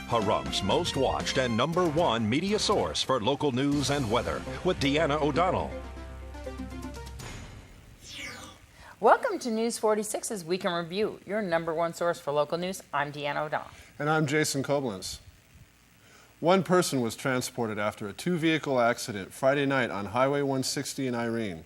Pahrum's most watched and #1 media source for local news and weather with Deanna O'Donnell. Welcome to News 46's Week in Review, your #1 source for local news. I'm Deanna O'Donnell. And I'm Jason Koblenz. One person was transported after a two-vehicle accident Friday night on Highway 160 in Irene.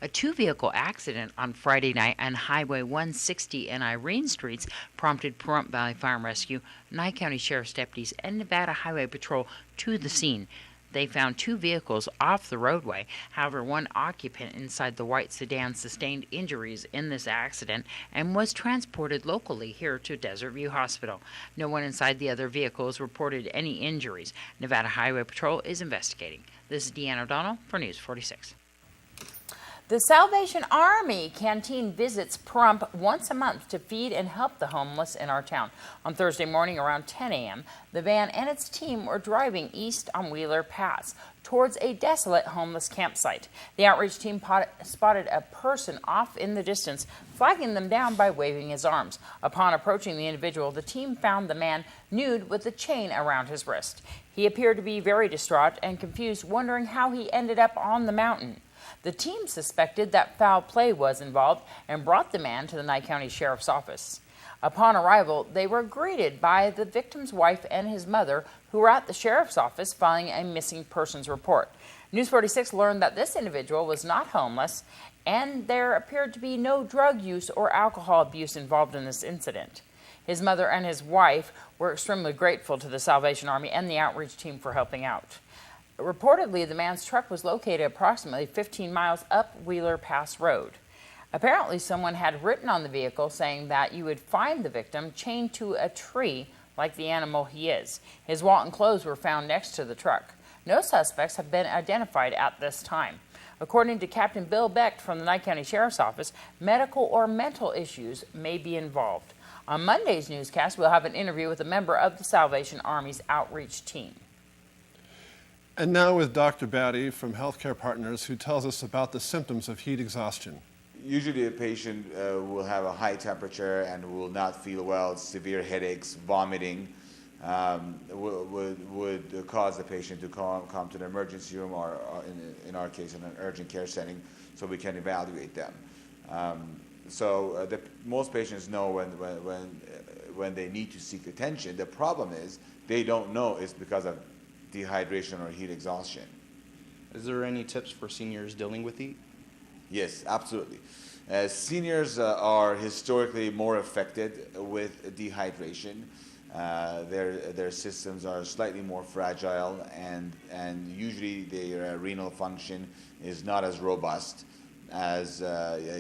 A two-vehicle accident on Friday night on Highway 160 and Irene Streets prompted Pahrump Valley Fire and Rescue, Nye County Sheriff's deputies, and Nevada Highway Patrol to the scene. They found two vehicles off the roadway. However, one occupant inside the white sedan sustained injuries in this accident and was transported locally here to Desert View Hospital. No one inside the other vehicles reported any injuries. Nevada Highway Patrol is investigating. This is Deanna O'Donnell for News 46. The Salvation Army canteen visits Pahrump once a month to feed and help the homeless in our town. On Thursday morning around 10 a.m., the van and its team were driving east on Wheeler Pass towards a desolate homeless campsite. The outreach team spotted a person off in the distance, flagging them down by waving his arms. Upon approaching the individual, the team found the man nude with a chain around his wrist. He appeared to be very distraught and confused, wondering how he ended up on the mountain. The team suspected that foul play was involved and brought the man to the Nye County Sheriff's Office. Upon arrival, they were greeted by the victim's wife and his mother, who were at the Sheriff's Office filing a missing persons report. News 46 learned that this individual was not homeless, and there appeared to be no drug use or alcohol abuse involved in this incident. His mother and his wife were extremely grateful to the Salvation Army and the outreach team for helping out. Reportedly, the man's truck was located approximately 15 miles up Wheeler Pass Road. Apparently, someone had written on the vehicle saying that you would find the victim chained to a tree like the animal he is. His wallet and clothes were found next to the truck. No suspects have been identified at this time. According to Captain Bill Becht from the Nye County Sheriff's Office, medical or mental issues may be involved. On Monday's newscast, we'll have an interview with a member of the Salvation Army's outreach team. And now with Dr. Batty from Healthcare Partners, who tells us about the symptoms of heat exhaustion. Usually a patient will have a high temperature and will not feel well, severe headaches, vomiting, would cause the patient to come to the emergency room or in our case, in an urgent care setting, so we can evaluate them. Most patients know when they need to seek attention. The problem is they don't know it's because of dehydration or heat exhaustion. Is there any tips for seniors dealing with heat? Yes, absolutely. Seniors are historically more affected with dehydration. Their systems are slightly more fragile, and usually their renal function is not as robust as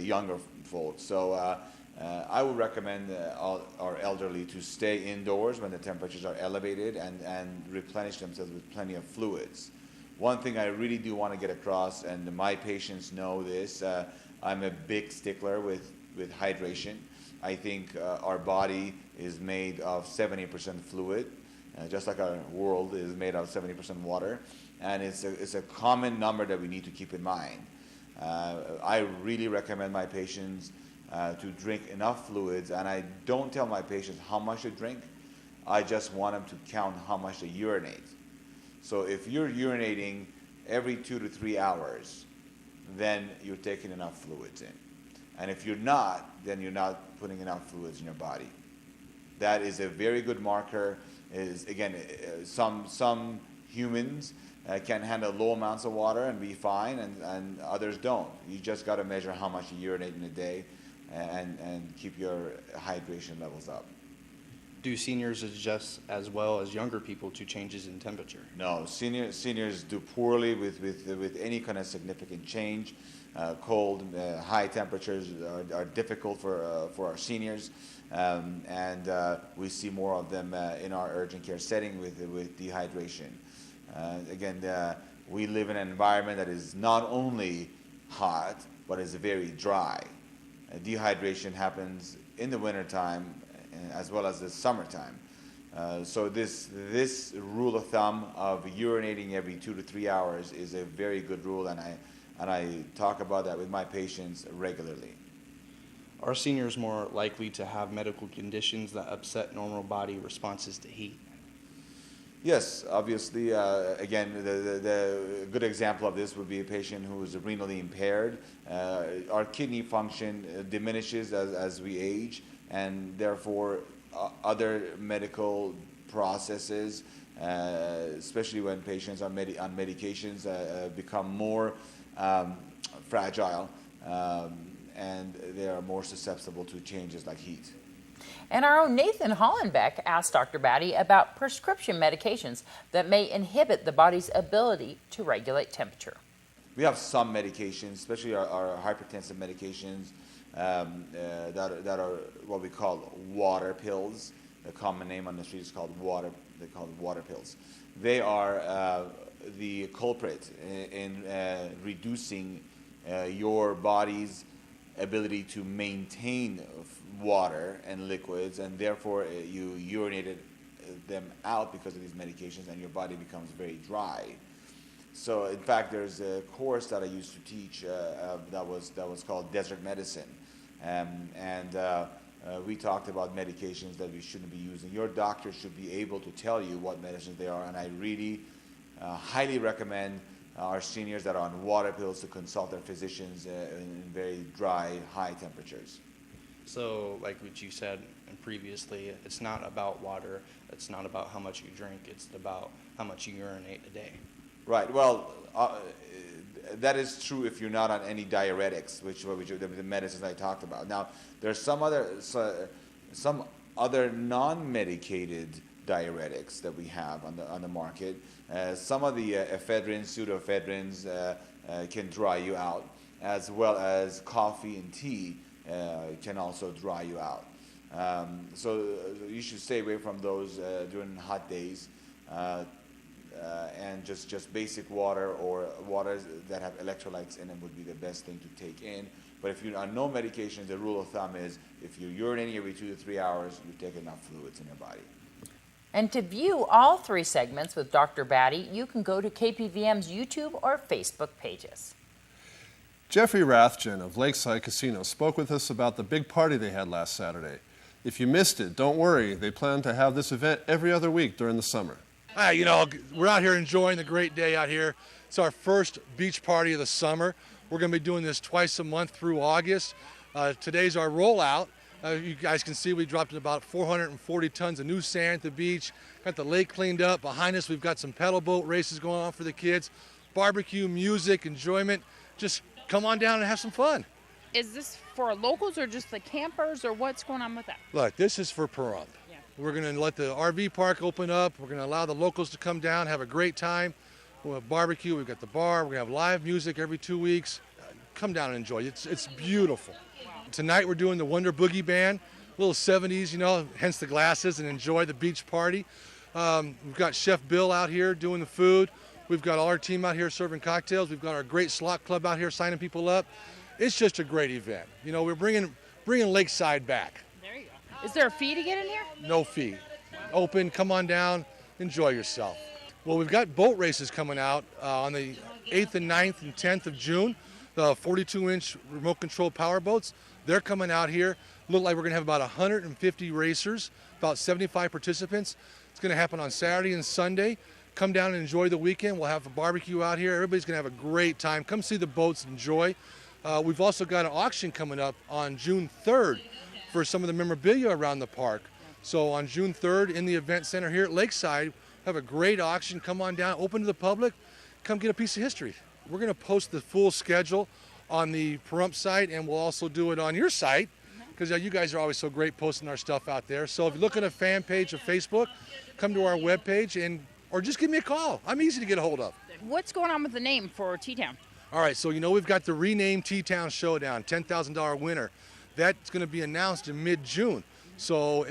younger folks. So I would recommend our elderly to stay indoors when the temperatures are elevated and replenish themselves with plenty of fluids. One thing I really do want to get across, and my patients know this, I'm a big stickler with hydration. I think our body is made of 70% fluid, just like our world is made of 70% water, and it's a common number that we need to keep in mind. I really recommend my patients to drink enough fluids, and I don't tell my patients how much to drink. I just want them to count how much they urinate. So if you're urinating every 2 to 3 hours, then you're taking enough fluids in. And if you're not, then you're not putting enough fluids in your body. That is a very good marker. Some humans can handle low amounts of water and be fine, and others don't. You just got to measure how much you urinate in a day and keep your hydration levels up. Do seniors adjust as well as younger people to changes in temperature? No, seniors do poorly with any kind of significant change. Cold, high temperatures are difficult for our seniors, and we see more of them in our urgent care setting with dehydration. We live in an environment that is not only hot, but is very dry. Dehydration happens in the wintertime as well as the summertime. So this rule of thumb of urinating every 2 to 3 hours is a very good rule, and I talk about that with my patients regularly. Are seniors more likely to have medical conditions that upset normal body responses to heat? Yes, obviously, again, the good example of this would be a patient who is renally impaired. Our kidney function diminishes as we age, and therefore other medical processes, especially when patients are on medications, become more fragile, and they are more susceptible to changes like heat. And our own Nathan Hollenbeck asked Dr. Batty about prescription medications that may inhibit the body's ability to regulate temperature. We have some medications, especially our hypertensive medications, that are what we call water pills. The common name on the street is called water. They call it water pills. They are the culprit in reducing your body's ability to maintain water and liquids, and therefore you urinated them out because of these medications, and your body becomes very dry. So in fact, there's a course that I used to teach that was called Desert Medicine, and we talked about medications that we shouldn't be using. Your doctor should be able to tell you what medicines they are, and I really highly recommend our seniors that are on water pills to consult their physicians in very dry, high temperatures. So like what you said previously, it's not about water, it's not about how much you drink, it's about how much you urinate a day. Right. Well, that is true if you're not on any diuretics, which the medicines I talked about. Now, there's some other non-medicated diuretics that we have on the market. Some of the ephedrins, pseudoephedrins, can dry you out, as well as coffee and tea can also dry you out. So you should stay away from those during hot days, and just basic water or waters that have electrolytes in them would be the best thing to take in. But if you're on no medications, the rule of thumb is if you're urinating every 2 to 3 hours, you take enough fluids in your body. And to view all 3 segments with Dr. Batty, you can go to KPVM's YouTube or Facebook pages. Jeffrey Rathjin of Lakeside Casino spoke with us about the big party they had last Saturday. If you missed it, don't worry. They plan to have this event every other week during the summer. You know, we're out here enjoying the great day out here. It's our first beach party of the summer. We're going to be doing this twice a month through August. Today's our rollout. You guys can see we dropped about 440 tons of new sand at the beach. Got the lake cleaned up. Behind us, we've got some pedal boat races going on for the kids. Barbecue, music, enjoyment. Just come on down and have some fun. Is this for locals or just the campers, or what's going on with that? Look, this is for Pahrump. Yeah. We're going to let the RV park open up. We're going to allow the locals to come down, have a great time. We'll have barbecue. We've got the bar. We're going to have live music every 2 weeks. Come down and enjoy. It's beautiful. Wow. Tonight we're doing the Wonder Boogie Band, a little 70s, you know, hence the glasses, and enjoy the beach party. We've got Chef Bill out here doing the food. We've got all our team out here serving cocktails. We've got our great slot club out here signing people up. It's just a great event. You know, we're bringing Lakeside back. There you go. Is there a fee to get in here? No fee. Open, come on down, enjoy yourself. Well, we've got boat races coming out on the 8th and 9th and 10th of June. The 42-inch remote control power boats, they're coming out here. Look like we're going to have about 150 racers, about 75 participants. It's going to happen on Saturday and Sunday. Come down and enjoy the weekend. We'll have a barbecue out here. Everybody's going to have a great time. Come see the boats and enjoy. We've also got an auction coming up on June 3rd for some of the memorabilia around the park. So on June 3rd in the event center here at Lakeside, have a great auction. Come on down, open to the public. Come get a piece of history. We're going to post the full schedule on the Pahrump site, and we'll also do it on your site, because you guys are always so great posting our stuff out there. So if you look at a fan page of Facebook, come to our webpage, or just give me a call. I'm easy to get a hold of. What's going on with the name for T-Town? All right, so you know we've got the renamed T-Town Showdown, $10,000 winner. That's going to be announced in mid-June. So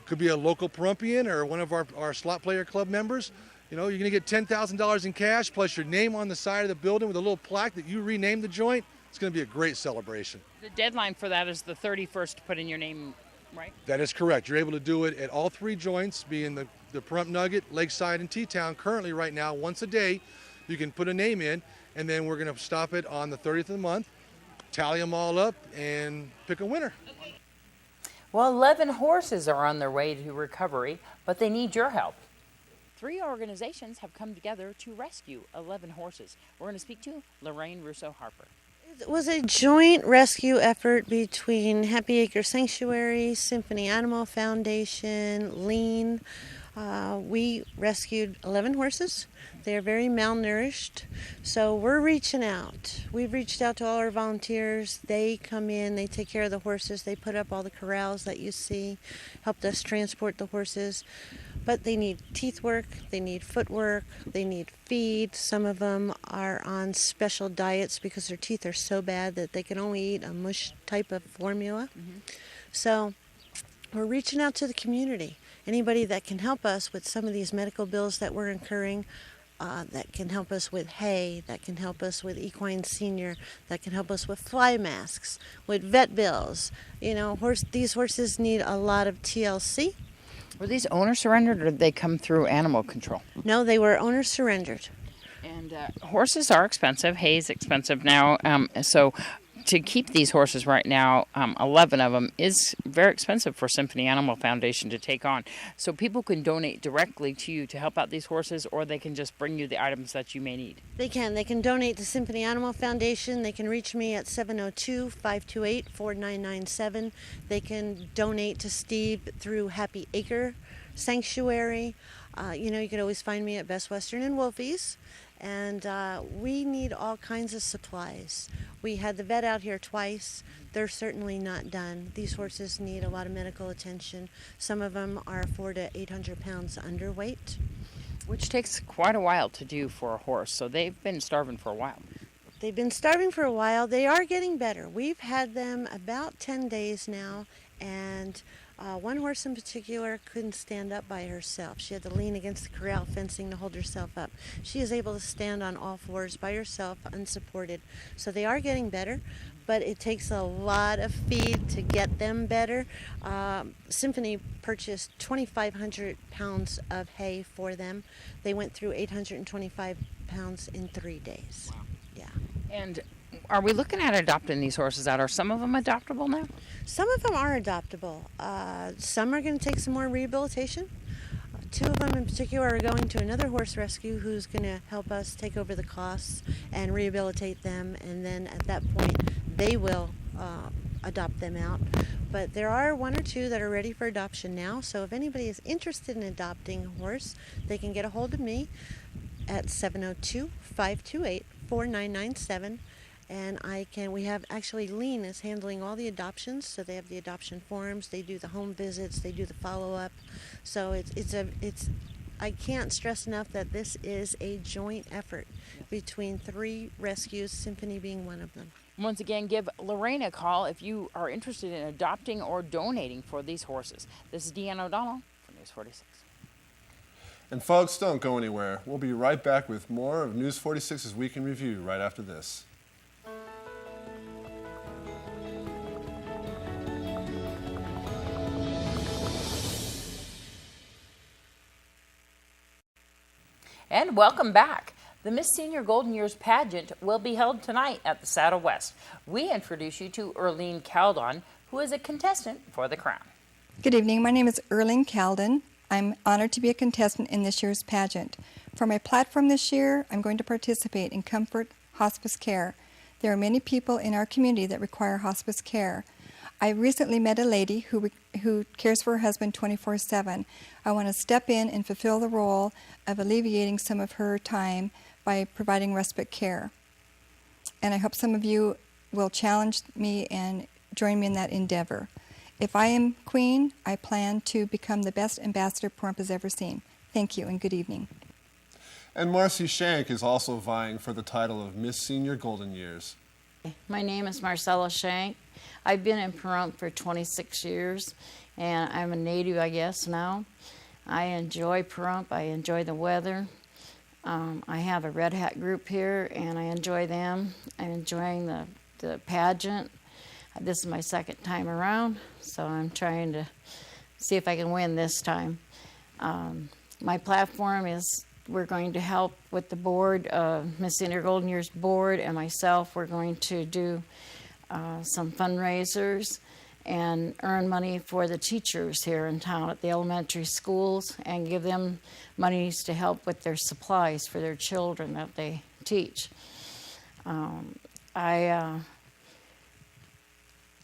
could be a local Pahrumpian or one of our slot player club members. You know, you're going to get $10,000 in cash plus your name on the side of the building with a little plaque that you renamed the joint. It's going to be a great celebration. The deadline for that is the 31st to put in your name, right? That is correct. You're able to do it at all 3 joints, being the Pahrump Nugget, Lakeside, and T-Town. Currently, right now, once a day, you can put a name in, and then we're going to stop it on the 30th of the month, tally them all up, and pick a winner. Well, 11 horses are on their way to recovery, but they need your help. 3 organizations have come together to rescue 11 horses. We're going to speak to Laraine Russo-Harper. It was a joint rescue effort between Happy Acre Sanctuary, Symphony Animal Foundation, Lean. We rescued 11 horses. They're very malnourished, so we're reaching out. We've reached out to all our volunteers. They come in, they take care of the horses, they put up all the corrals that you see, helped us transport the horses. But they need teeth work, they need footwork, they need feed. Some of them are on special diets because their teeth are so bad that they can only eat a mush type of formula. So we're reaching out to the community. Anybody that can help us with some of these medical bills that we're incurring, that can help us with hay, that can help us with equine senior, that can help us with fly masks, with vet bills. You know, these horses need a lot of TLC. Were these owner surrendered or did they come through animal control? No, they were owner surrendered. And horses are expensive. Hay is expensive now. So to keep these horses right now, 11 of them, is very expensive for Symphony Animal Foundation to take on. So people can donate directly to you to help out these horses, or they can just bring you the items that you may need. They can. They can donate to Symphony Animal Foundation. They can reach me at 702-528-4997. They can donate to Steve through Happy Acre Sanctuary. You know, you can always find me at Best Western and Wolfie's. And we need all kinds of supplies. We had the vet out here twice. They're certainly not done. These horses need a lot of medical attention. Some of them are 400 to 800 pounds underweight. Which takes quite a while to do for a horse, so they've been starving for a while. They've been starving for a while. They are getting better. We've had them about 10 days now, and one horse in particular couldn't stand up by herself. She had to lean against the corral fencing to hold herself up. She is able to stand on all fours by herself, unsupported. So they are getting better, but it takes a lot of feed to get them better. Symphony purchased 2,500 pounds of hay for them. They went through 825 pounds in 3 days. Wow. Yeah. And are we looking at adopting these horses out? Are some of them adoptable now? Some of them are adoptable. Some are going to take some more rehabilitation. 2 of them in particular are going to another horse rescue who's going to help us take over the costs and rehabilitate them, and then at that point they will adopt them out. But there are 1 or 2 that are ready for adoption now, so if anybody is interested in adopting a horse, they can get a hold of me at 702-528-4997. And we have actually Lean is handling all the adoptions, so they have the adoption forms, they do the home visits, they do the follow-up. So I can't stress enough that this is a joint effort between 3 rescues, Symphony being one of them. Once again, give Laraine a call if you are interested in adopting or donating for these horses. This is Deanne O'Donnell for News 46. And folks, don't go anywhere. We'll be right back with more of News 46's Week in Review right after this. And welcome back. The Miss Senior Golden Years pageant will be held tonight at the Saddle West. We introduce you to Earlene Caldon, who is a contestant for the crown. Good evening. My name is Earlene Caldon. I'm honored to be a contestant in this year's pageant. For my platform this year, I'm going to participate in comfort hospice care. There are many people in our community that require hospice care. I recently met a lady who cares for her husband 24/7. I want to step in and fulfill the role of alleviating some of her time by providing respite care. And I hope some of you will challenge me and join me in that endeavor. If I am queen, I plan to become the best ambassador Pahrump has ever seen. Thank you and good evening. And Marci Shank is also vying for the title of Miss Senior Golden Years. My name is Marcella Shank. I've been in Pahrump for 26 years, and I'm a native, I guess, now. I enjoy Pahrump. I enjoy the weather. I have a Red Hat group here, and I enjoy them. I'm enjoying the pageant. This is my 2nd time around, so I'm trying to see if I can win this time. My platform is we're going to help with the board, Miss Senior Golden Years board, and myself. We're going to do some fundraisers and earn money for the teachers here in town at the elementary schools and give them monies to help with their supplies for their children that they teach.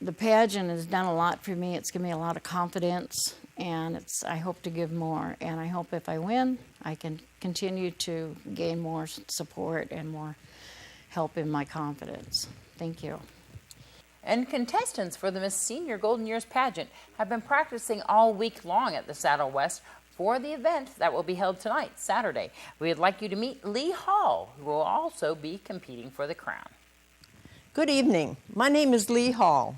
The pageant has done a lot for me. It's given me a lot of confidence, and I hope to give more. And I hope if I win, I can continue to gain more support and more help in my confidence. Thank you. And contestants for the Miss Senior Golden Years pageant have been practicing all week long at the Saddle West for the event that will be held tonight, Saturday. We'd like you to meet Lee Hall, who will also be competing for the crown. Good evening. My name is Lee Hall.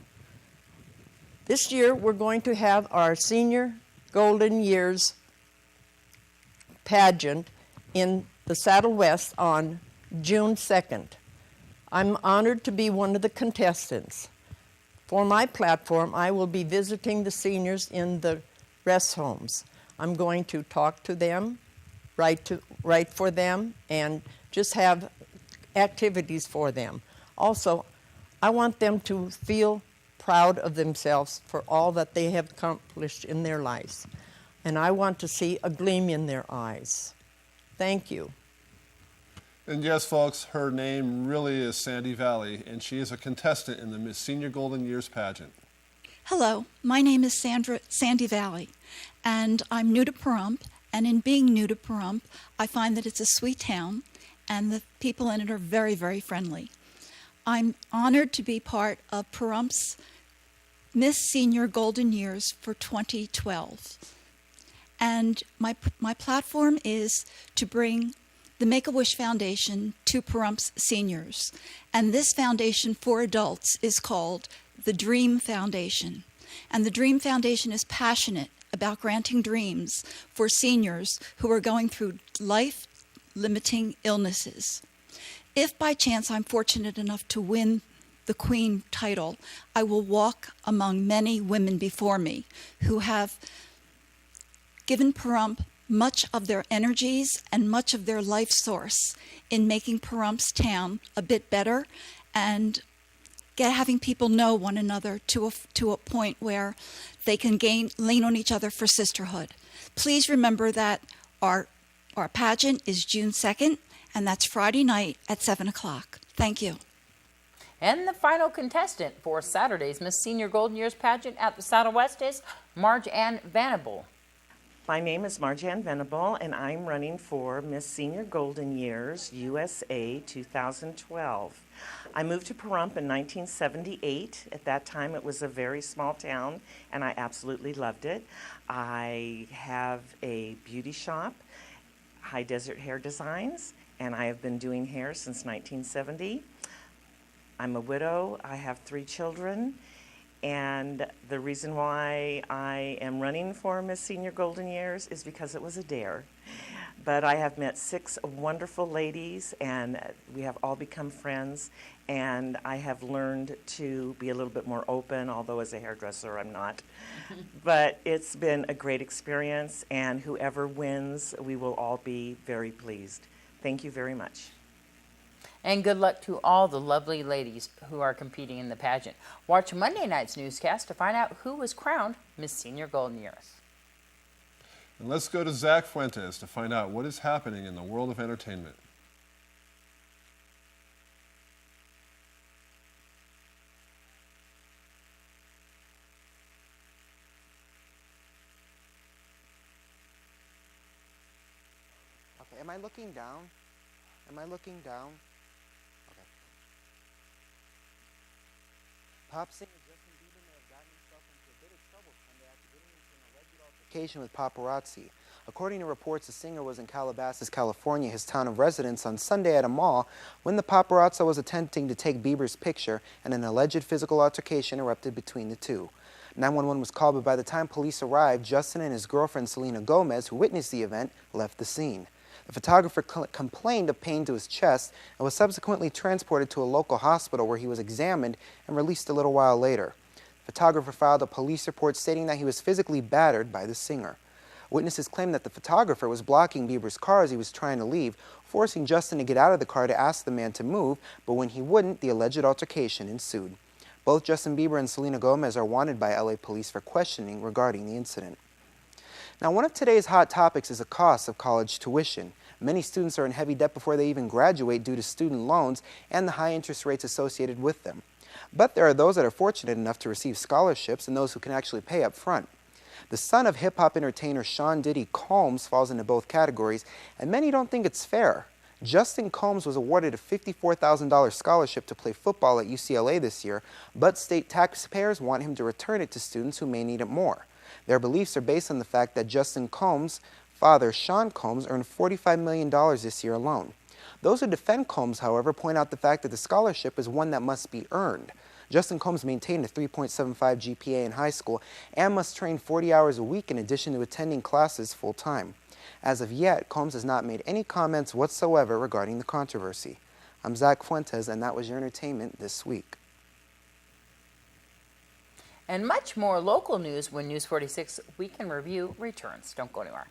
This year we're going to have our Senior Golden Years pageant in the Saddle West on June 2nd. I'm honored to be one of the contestants. For my platform, I will be visiting the seniors in the rest homes. I'm going to talk to them, write for them, and just have activities for them. Also, I want them to feel proud of themselves for all that they have accomplished in their lives. And I want to see a gleam in their eyes. Thank you. And yes, folks, her name really is Sandy Valley, and she is a contestant in the Miss Senior Golden Years pageant. Hello, my name is Sandy Valley, and I'm new to Pahrump, and in being new to Pahrump, I find that it's a sweet town, and the people in it are very, very friendly. I'm honored to be part of Pahrump's Miss Senior Golden Years for 2012. And my platform is to bring the Make-A-Wish Foundation to Pahrump's seniors. And this foundation for adults is called the Dream Foundation. And the Dream Foundation is passionate about granting dreams for seniors who are going through life-limiting illnesses. If by chance I'm fortunate enough to win the Queen title, I will walk among many women before me who have given Pahrump much of their energies and much of their life source in making Pahrump's town a bit better and having people know one another to a point where they can lean on each other for sisterhood. Please remember that our pageant is June 2nd, and that's Friday night at 7 o'clock. Thank you. And the final contestant for Saturday's Miss Senior Golden Years pageant at the Saddle West is Marge-Anne Venable. My name is Marge-Anne Venable, and I'm running for Miss Senior Golden Years USA 2012. I moved to Pahrump in 1978. At that time, it was a very small town, and I absolutely loved it. I have a beauty shop, High Desert Hair Designs, and I have been doing hair since 1970. I'm a widow. I have 3 children. And the reason why I am running for Miss Senior Golden Years is because it was a dare. But I have met 6 wonderful ladies, and we have all become friends, and I have learned to be a little bit more open, although as a hairdresser I'm not. But it's been a great experience, and whoever wins, we will all be very pleased. Thank you very much. And good luck to all the lovely ladies who are competing in the pageant. Watch Monday night's newscast to find out who was crowned Miss Senior Golden Years. And let's go to Zach Fuentes to find out what is happening in the world of entertainment. Okay, am I looking down? Am I looking down? Okay. Pop singer Justin Bieber may have gotten himself into a bit of trouble Sunday after getting into an alleged altercation with paparazzi. According to reports, the singer was in Calabasas, California, his town of residence, on Sunday at a mall when the paparazzi was attempting to take Bieber's picture and an alleged physical altercation erupted between the two. 911 was called, but by the time police arrived, Justin and his girlfriend Selena Gomez, who witnessed the event, left the scene. The photographer complained of pain to his chest and was subsequently transported to a local hospital where he was examined and released a little while later. The photographer filed a police report stating that he was physically battered by the singer. Witnesses claim that the photographer was blocking Bieber's car as he was trying to leave, forcing Justin to get out of the car to ask the man to move, but when he wouldn't, the alleged altercation ensued. Both Justin Bieber and Selena Gomez are wanted by LA police for questioning regarding the incident. Now, one of today's hot topics is the cost of college tuition. Many students are in heavy debt before they even graduate due to student loans and the high interest rates associated with them. But there are those that are fortunate enough to receive scholarships and those who can actually pay up front. The son of hip-hop entertainer Sean Diddy Combs falls into both categories, and many don't think it's fair. Justin Combs was awarded a $54,000 scholarship to play football at UCLA this year, but state taxpayers want him to return it to students who may need it more. Their beliefs are based on the fact that Justin Combs' father, Sean Combs, earned $45 million this year alone. Those who defend Combs, however, point out the fact that the scholarship is one that must be earned. Justin Combs maintained a 3.75 GPA in high school and must train 40 hours a week in addition to attending classes full-time. As of yet, Combs has not made any comments whatsoever regarding the controversy. I'm Zach Fuentes, and that was your entertainment this week. And much more local news when News 46 Week in Review returns. Don't go anywhere.